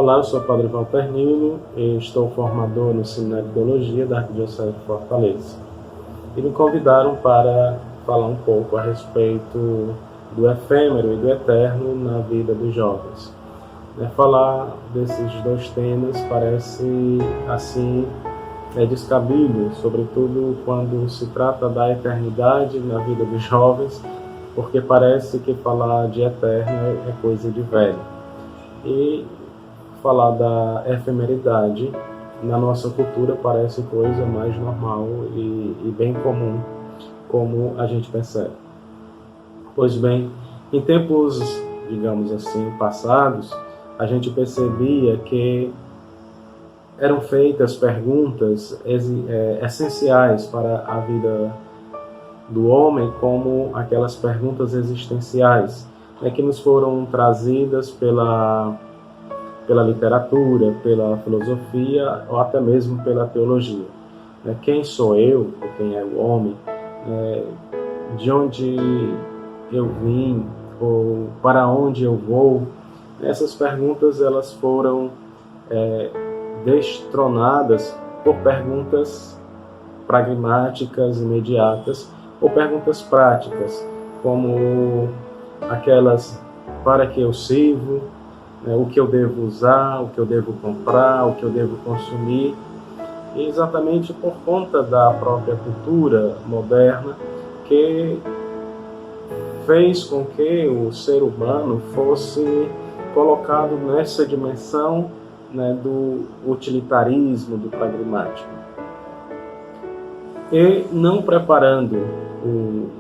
Olá, eu sou o Padre Walter Nilo e estou formador no Seminário de Teologia da Arquidiocese de Fortaleza. E me convidaram para falar um pouco a respeito do efêmero e do eterno na vida dos jovens. Falar desses dois temas parece, assim, descabido, sobretudo quando se trata da eternidade na vida dos jovens, porque parece que falar de eterno é coisa de velho. E falar da efemeridade na nossa cultura parece coisa mais normal e bem comum, como a gente percebe. Pois bem, em tempos, digamos assim, passados, a gente percebia que eram feitas perguntas essenciais para a vida do homem, como aquelas perguntas existenciais, que nos foram trazidas pela literatura, pela filosofia ou até mesmo pela teologia. Quem sou eu, ou quem é o homem? De onde eu vim, ou para onde eu vou? Essas perguntas elas foram destronadas por perguntas pragmáticas, imediatas, ou perguntas práticas, como aquelas: para que eu sirvo? O que eu devo usar, o que eu devo comprar, o que eu devo consumir. E exatamente por conta da própria cultura moderna, que fez com que o ser humano fosse colocado nessa dimensão, do utilitarismo, do pragmático. E não preparando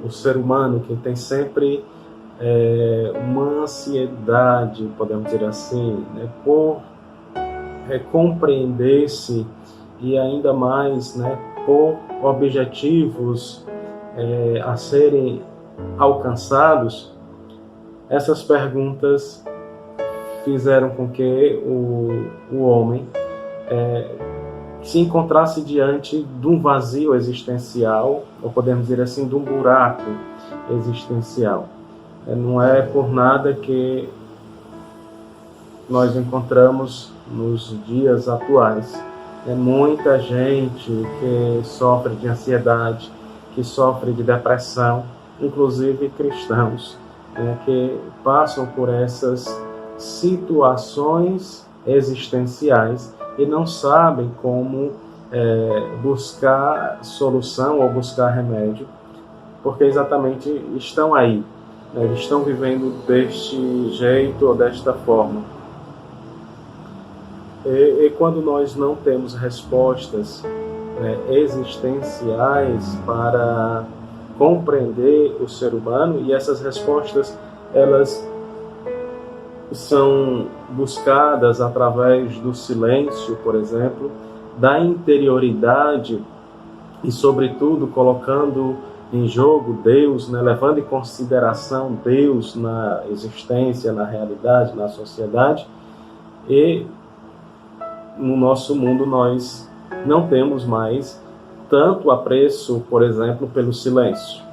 o ser humano, que tem sempre uma ansiedade, podemos dizer assim, por compreender-se e ainda mais por objetivos a serem alcançados. Essas perguntas fizeram com que o homem se encontrasse diante de um vazio existencial, ou podemos dizer assim, de um buraco existencial. Não é por nada que nós encontramos nos dias atuais muita gente que sofre de ansiedade, que sofre de depressão, inclusive cristãos, que passam por essas situações existenciais e não sabem como buscar solução ou buscar remédio, porque exatamente estão aí. Eles estão vivendo deste jeito ou desta forma. E quando nós não temos respostas existenciais para compreender o ser humano, e essas respostas elas são buscadas através do silêncio, por exemplo, da interioridade e, sobretudo, colocando em jogo Deus, levando em consideração Deus na existência, na realidade, na sociedade. E no nosso mundo nós não temos mais tanto apreço, por exemplo, pelo silêncio.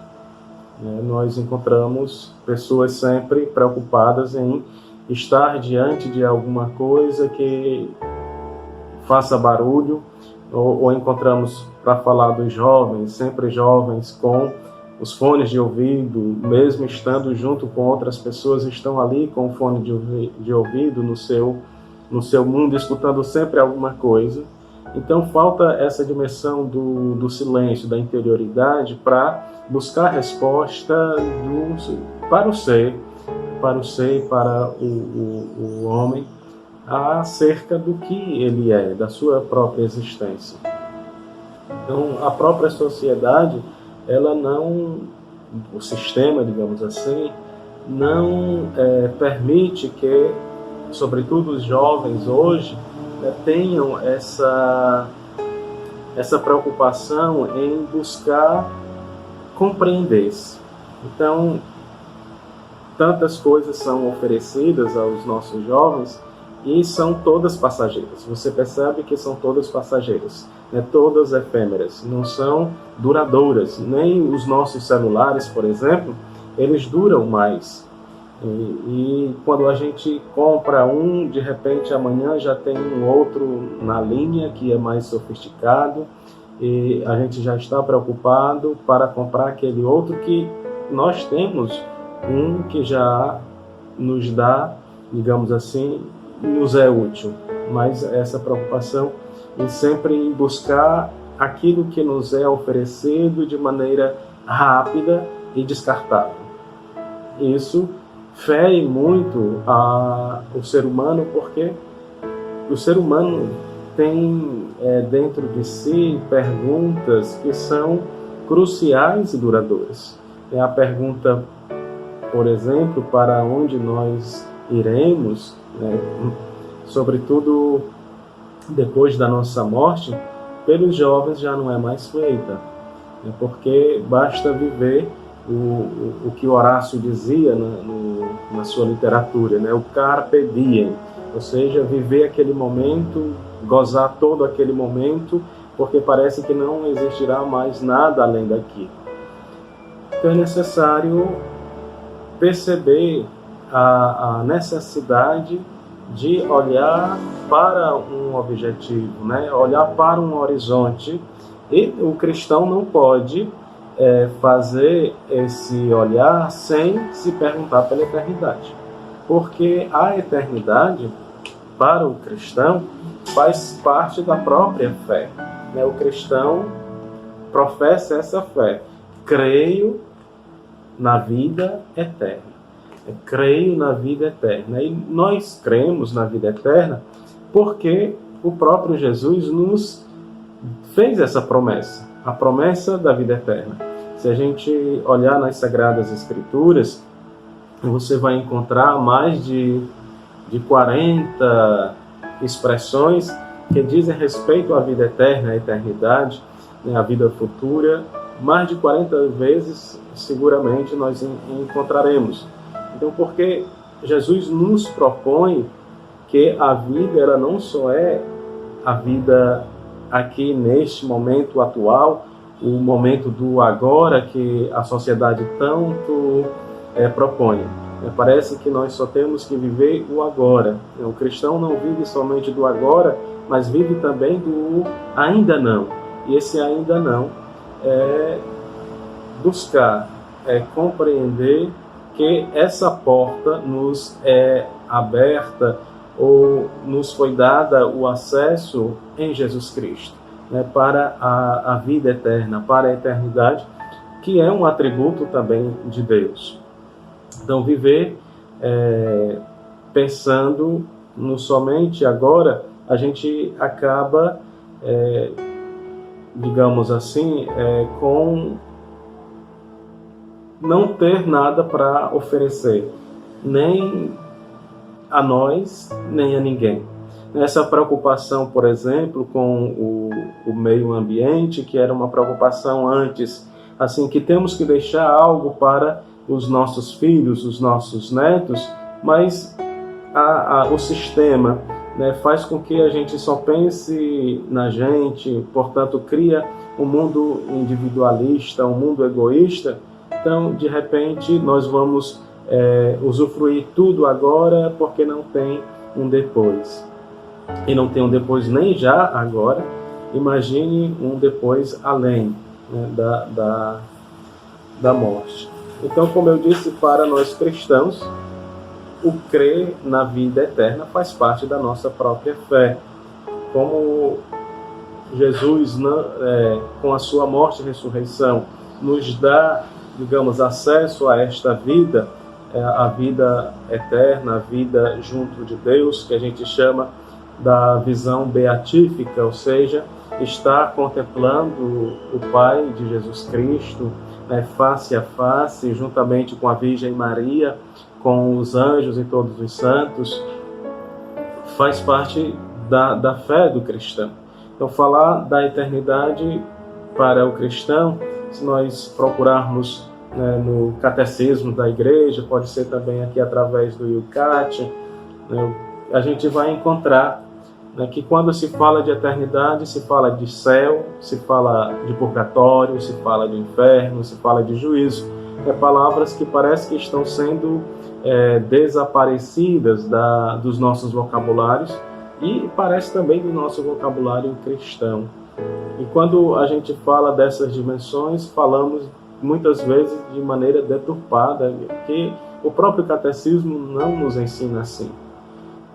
Nós encontramos pessoas sempre preocupadas em estar diante de alguma coisa que faça barulho, ou encontramos, para falar dos jovens, sempre jovens com os fones de ouvido, mesmo estando junto com outras pessoas, estão ali com o fone de ouvido no seu mundo, escutando sempre alguma coisa. Então falta essa dimensão do silêncio, da interioridade, para buscar resposta para o ser e para o homem, acerca do que ele é, da sua própria existência. Então, a própria sociedade, o sistema, digamos assim, não permite que, sobretudo os jovens hoje, tenham essa preocupação em buscar compreender-se. Então, tantas coisas são oferecidas aos nossos jovens e são todas passageiras. Você percebe que são todas passageiras, todas efêmeras, não são duradouras. Nem os nossos celulares, por exemplo, eles duram mais. E quando a gente compra um, de repente amanhã já tem um outro na linha que é mais sofisticado, e a gente já está preocupado para comprar aquele outro que nós temos um que já nos dá, digamos assim, nos é útil. Mas essa preocupação em sempre em buscar aquilo que nos é oferecido de maneira rápida e descartável. Isso fere muito o ser humano, porque o ser humano tem dentro de si perguntas que são cruciais e duradouras. É a pergunta, por exemplo, para onde nós iremos, né? Sobretudo depois da nossa morte, pelos jovens já não é mais feita, né? Porque basta viver o que Horácio dizia na sua literatura, né? O carpe diem, ou seja, viver aquele momento, gozar todo aquele momento, porque parece que não existirá mais nada além daqui. Então é necessário perceber a necessidade de olhar para um objetivo, né? Olhar para um horizonte, e o cristão não pode fazer esse olhar sem se perguntar pela eternidade, porque a eternidade para o cristão faz parte da própria fé, né? O cristão professa essa fé: creio na vida eterna. Creio na vida eterna. E nós cremos na vida eterna porque o próprio Jesus nos fez essa promessa, a promessa da vida eterna. Se a gente olhar nas Sagradas Escrituras, você vai encontrar mais de 40 expressões que dizem respeito à vida eterna, à eternidade, né, à vida futura. Mais de 40 vezes, seguramente, nós encontraremos. Então, porque Jesus nos propõe que a vida, ela não só é a vida aqui neste momento atual, o momento do agora que a sociedade tanto propõe. Parece que nós só temos que viver o agora. O cristão não vive somente do agora, mas vive também do ainda não. E esse ainda não é buscar, compreender que essa porta nos é aberta, ou nos foi dada o acesso em Jesus Cristo, né, para a vida eterna, para a eternidade, que é um atributo também de Deus. Então, viver pensando no somente agora, a gente acaba, digamos assim, com não ter nada para oferecer, nem a nós, nem a ninguém. Essa preocupação, por exemplo, com o meio ambiente, que era uma preocupação antes, assim, que temos que deixar algo para os nossos filhos, os nossos netos, mas o sistema, né, faz com que a gente só pense na gente, portanto, cria um mundo individualista, um mundo egoísta. Então, de repente, nós vamos usufruir tudo agora porque não tem um depois. E não tem um depois nem já agora, imagine um depois além, né, da morte. Então, como eu disse, para nós cristãos, o crer na vida eterna faz parte da nossa própria fé. Como Jesus, com a sua morte e ressurreição, nos dá, digamos, acesso a esta vida, a vida eterna, a vida junto de Deus, que a gente chama da visão beatífica, ou seja, estar contemplando o Pai de Jesus Cristo, face a face, juntamente com a Virgem Maria, com os anjos e todos os santos, faz parte da fé do cristão. Então, falar da eternidade para o cristão, se nós procurarmos no catecismo da igreja, pode ser também aqui através do Yucat, a gente vai encontrar que quando se fala de eternidade, se fala de céu, se fala de purgatório, se fala de inferno, se fala de juízo. Palavras que parece que estão sendo desaparecidas dos nossos vocabulários e parece também do nosso vocabulário cristão. E quando a gente fala dessas dimensões, falamos muitas vezes de maneira deturpada, que o próprio catecismo não nos ensina assim.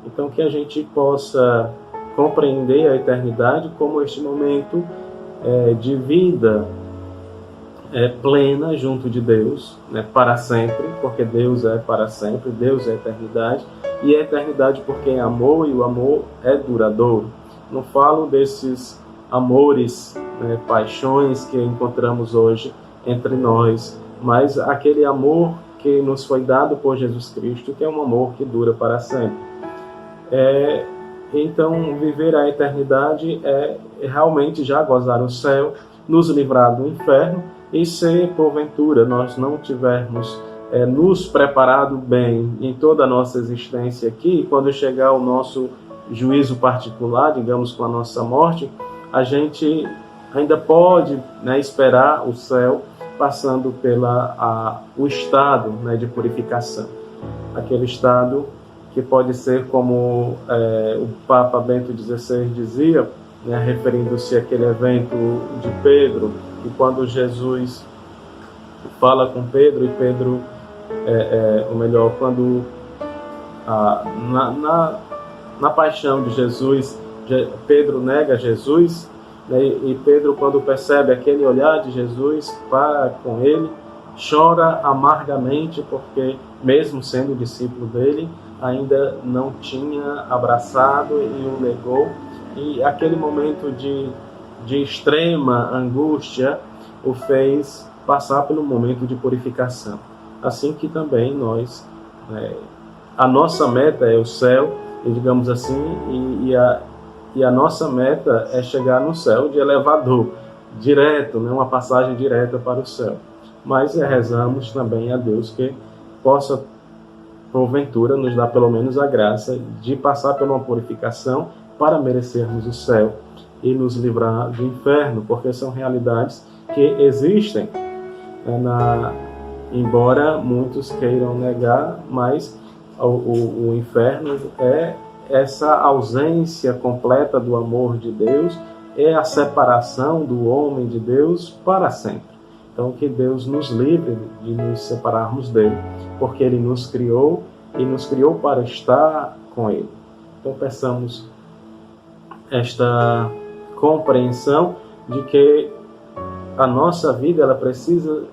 Então, que a gente possa compreender a eternidade como este momento de vida plena junto de Deus, né, para sempre, porque Deus é para sempre, Deus é eternidade, e é eternidade porque é amor, e o amor é duradouro. Não falo desses amores, paixões que encontramos hoje entre nós, mas aquele amor que nos foi dado por Jesus Cristo, que é um amor que dura para sempre. Então, viver a eternidade é realmente já gozar o céu, nos livrar do inferno, e se porventura nós não tivermos nos preparado bem em toda a nossa existência aqui, quando chegar o nosso juízo particular, digamos, com a nossa morte, a gente ainda pode, esperar o céu, passando o estado, de purificação. Aquele estado que pode ser como o Papa Bento XVI dizia, referindo-se àquele evento de Pedro, e quando Jesus fala com Pedro, e Pedro, ou melhor, quando na paixão de Jesus, Pedro nega Jesus, e Pedro, quando percebe aquele olhar de Jesus para com ele, chora amargamente, porque mesmo sendo discípulo dele, ainda não tinha abraçado e o negou, e aquele momento de extrema angústia o fez passar pelo momento de purificação. Assim que também nós, a nossa meta é o céu, e digamos assim, e a nossa meta é chegar no céu de elevador, direto, uma passagem direta para o céu. Mas rezamos também a Deus que possa, porventura, nos dar pelo menos a graça de passar por uma purificação para merecermos o céu e nos livrar do inferno, porque são realidades que existem, embora muitos queiram negar, mas o inferno é essa ausência completa do amor de Deus, é a separação do homem de Deus para sempre. Então, que Deus nos livre de nos separarmos dele, porque ele nos criou e nos criou para estar com ele. Então, peçamos esta compreensão de que a nossa vida ela precisa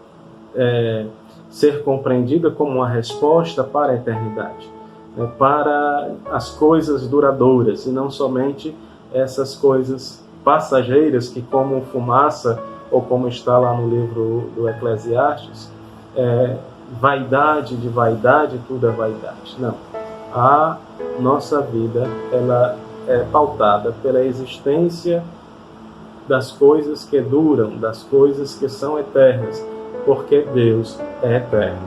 ser compreendida como uma resposta para a eternidade, para as coisas duradouras, e não somente essas coisas passageiras que, como fumaça, ou como está lá no livro do Eclesiastes, vaidade de vaidade, tudo é vaidade. Não. A nossa vida ela é pautada pela existência das coisas que duram, das coisas que são eternas, porque Deus é eterno.